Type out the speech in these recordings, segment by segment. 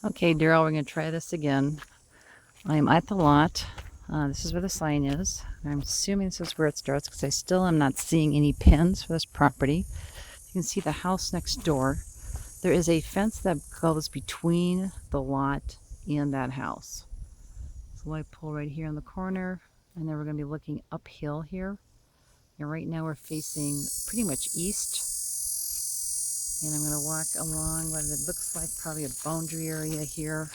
Okay, Daryl, we're going to try this again. I am at the lot. This is where the sign is. I'm assuming this is where it starts because I still am not seeing any pins for this property. You can see the house next door. There is a fence that goes between the lot and that house. So I pull right here in the corner, and then we're going to be looking uphill here. And right now we're facing pretty much east. And I'm going to walk along what it looks like probably a boundary area here.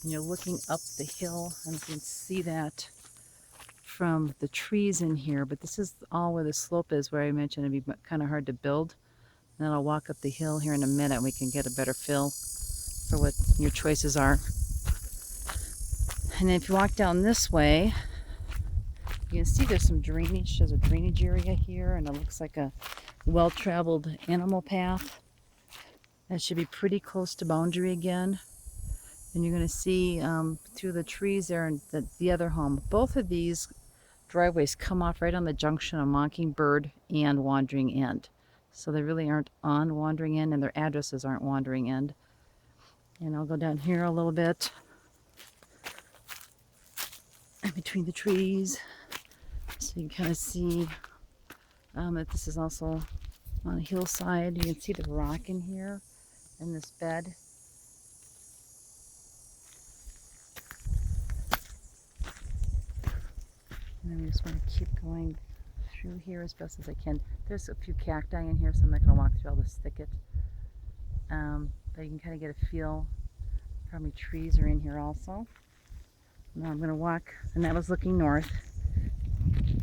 And you're looking up the hill, and you can see that from the trees in here. But this is all where the slope is, where I mentioned it'd be kind of hard to build. And then I'll walk up the hill here in a minute, and we can get a better feel for what your choices are. And then if you walk down this way, you can see there's some drainage. There's a drainage area here, and it looks like a well-traveled animal path. That should be pretty close to boundary again. And you're going to see through the trees there and the other home. Both of these driveways come off right on the junction of Mockingbird and Wandering End. So they really aren't on Wandering End, and their addresses aren't Wandering End. And I'll go down here a little bit in between the trees so you can kind of see that this is also on a hillside. You can see the rock in here in this bed. And then we just want to keep going through here as best as I can. There's a few cacti in here, so I'm not going to walk through all this thicket. But you can kind of get a feel for how many trees are in here also. Now I'm going to walk, and that was looking north,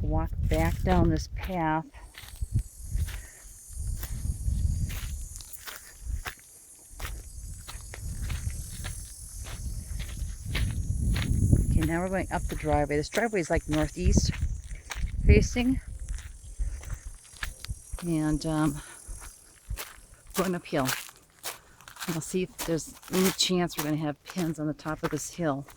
walk back down this path. Okay, now we're going up the driveway. This driveway is like northeast facing. And going uphill. And we'll see if there's any chance we're going to have pins on the top of this hill.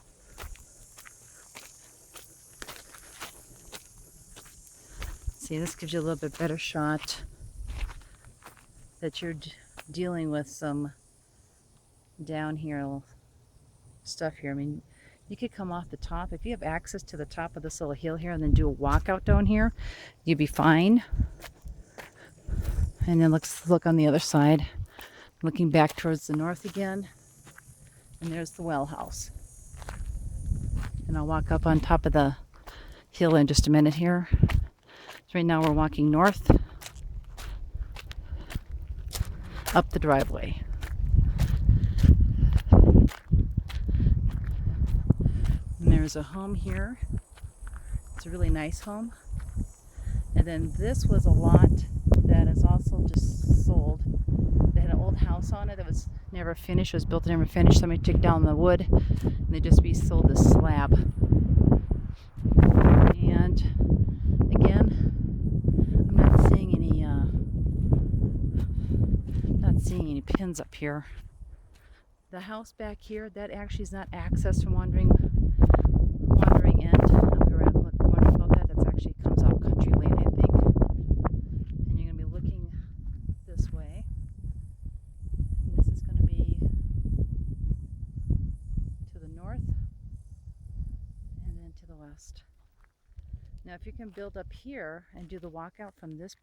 See, this gives you a little bit better shot that you're dealing with some downhill stuff here. I mean, you could come off the top. If you have access to the top of this little hill here and then do a walkout down here, you'd be fine. And then let's look on the other side. Looking back towards the north again. And there's the well house. And I'll walk up on top of the hill in just a minute here. So right now we're walking north up the driveway. And there's a home here. It's a really nice home. And then this was a lot that is also just sold. They had an old house on it that was never finished. It was built and never finished. Somebody took down the wood and they just resold the slab. And again, I'm not seeing any pins up here. The house back here, that actually is not accessed from Wandering End. We were wondering about that. That's actually comes off Country Lane, I think. And you're going to be looking this way. And this is going to be to the north and then to the west. Now, if you can build up here and do the walkout from this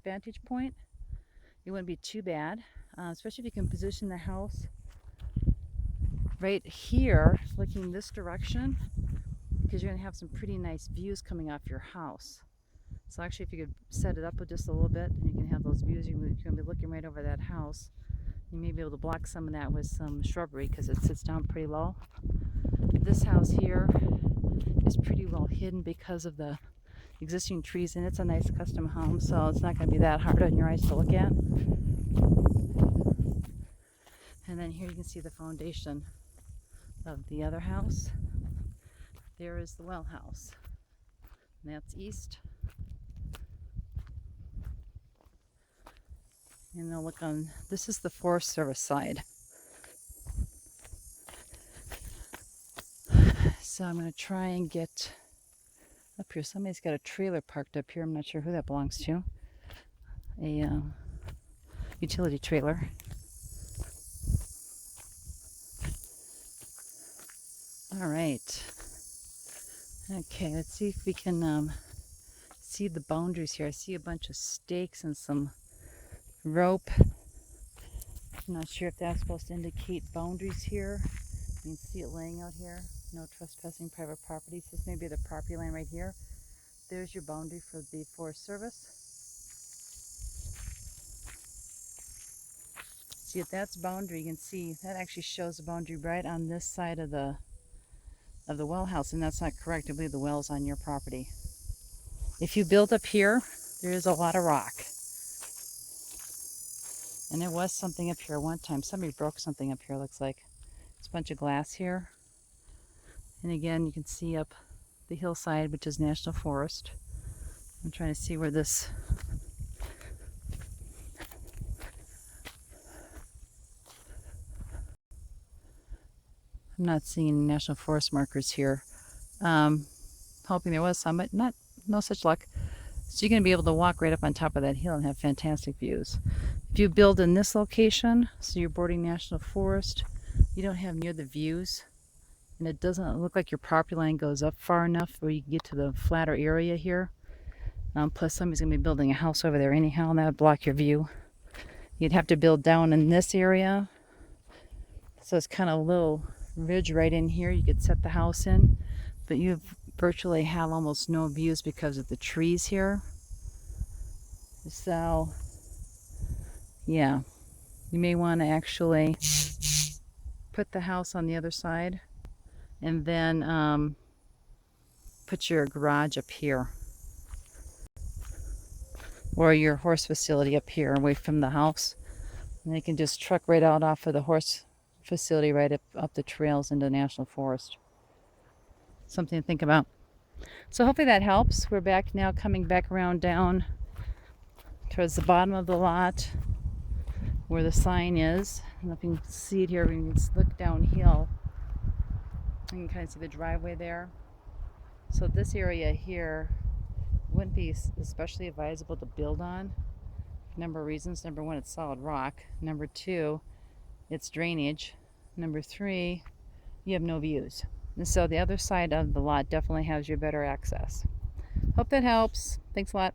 vantage point, it wouldn't be too bad, especially if you can position the house right here, looking this direction, because you're going to have some pretty nice views coming off your house. So actually, if you could set it up with just a little bit, and you can have those views, you're going to be looking right over that house. You may be able to block some of that with some shrubbery because it sits down pretty low. This house here is pretty well hidden because of the existing trees, and it's a nice custom home, so it's not going to be that hard on your eyes to look at. And then here you can see the foundation of the other house. There is the well house, and that's east. And now look on, this is the Forest Service side. So I'm going to try and get up here. Somebody's got a trailer parked up here. I'm not sure who that belongs to. A utility trailer. All right. Okay, let's see if we can see the boundaries here. I see a bunch of stakes and some rope. I'm not sure if that's supposed to indicate boundaries here. You can see it laying out here. No trespassing private property. So this may be the property line right here. There's your boundary for the Forest Service. See, if that's boundary, you can see that actually shows the boundary right on this side of the well house, and that's not correct. I believe the well's on your property. If you build up here, there is a lot of rock. And there was something up here one time. Somebody broke something up here, looks like. There's a bunch of glass here. And again, you can see up the hillside, which is National Forest. I'm trying to see where this... I'm not seeing any National Forest markers here. Hoping there was some, but no such luck. So you're going to be able to walk right up on top of that hill and have fantastic views. If you build in this location, so you're bordering National Forest, you don't have near the views, and it doesn't look like your property line goes up far enough where you can get to the flatter area here. Plus somebody's going to be building a house over there anyhow, and that would block your view. You'd have to build down in this area. So it's kind of a little ridge right in here you could set the house in, but you virtually have almost no views because of the trees here. So yeah, you may want to actually put the house on the other side and then put your garage up here, or your horse facility up here away from the house, and they can just truck right out off of the horse facility right up the trails into the National Forest. Something to think about. So hopefully that helps. We're back now, coming back around down towards the bottom of the lot where the sign is. I don't know if you can see it here. We can look downhill. You can kind of see the driveway there. So this area here wouldn't be especially advisable to build on for a number of reasons. Number one, it's solid rock. Number two, it's drainage. Number three, you have no views. And so the other side of the lot definitely has your better access. Hope that helps. Thanks a lot.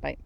Bye.